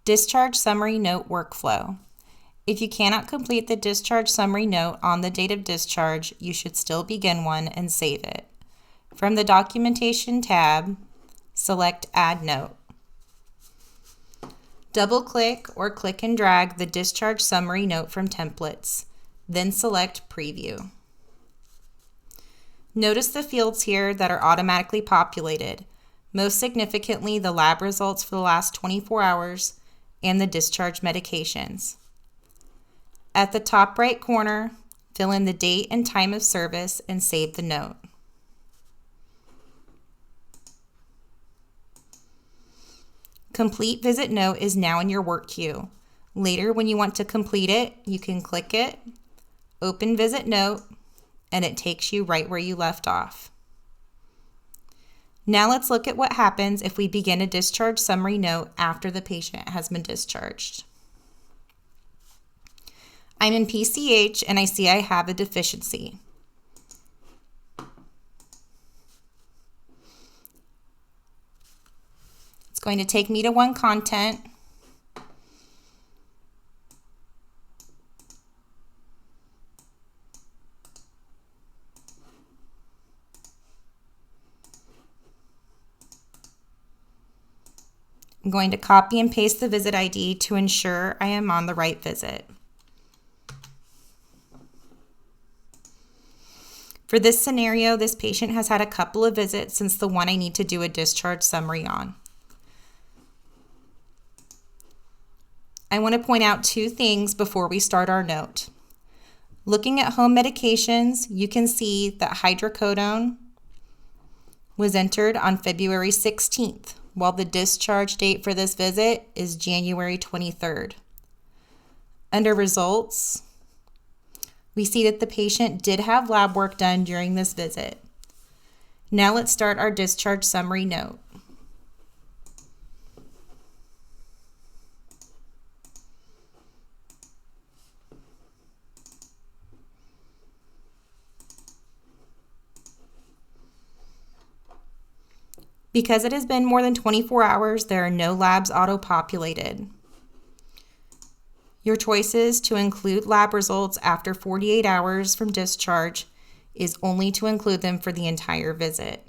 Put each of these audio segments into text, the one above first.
Discharge Summary Note Workflow. If you cannot complete the discharge summary note on the date of discharge, you should still begin one and save it. From the Documentation tab, select Add Note. Double-click or click and drag the discharge summary note from templates, then select Preview. Notice the fields here that are automatically populated, most significantly the lab results for the last 24 hours and the discharge medications. At the top right corner, fill in the date and time of service and save the note. Complete Visit Note is now in your work queue. Later, when you want to complete it, you can click it, open Visit Note, and it takes you right where you left off. Now let's look at what happens if we begin a discharge summary note after the patient has been discharged. I'm in PCH and I see I have a deficiency. It's going to take me to One Content. I'm going to copy and paste the visit ID to ensure I am on the right visit. For this scenario, this patient has had a couple of visits since the one I need to do a discharge summary on. I want to point out two things before we start our note. Looking at home medications, you can see that hydrocodone was entered on February 16th, while the discharge date for this visit is January 23rd. Under results, we see that the patient did have lab work done during this visit. Now let's start our discharge summary note. Because it has been more than 24 hours, there are no labs auto-populated. Your choices to include lab results after 48 hours from discharge is only to include them for the entire visit.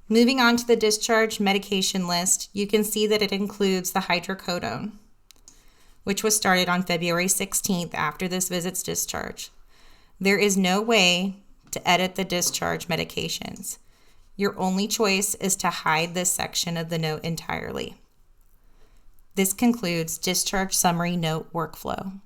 Moving on to the discharge medication list, you can see that it includes the hydrocodone, which was started on February 16th after this visit's discharge. There is no way to edit the discharge medications. Your only choice is to hide this section of the note entirely. This concludes Discharge Summary Note Workflow.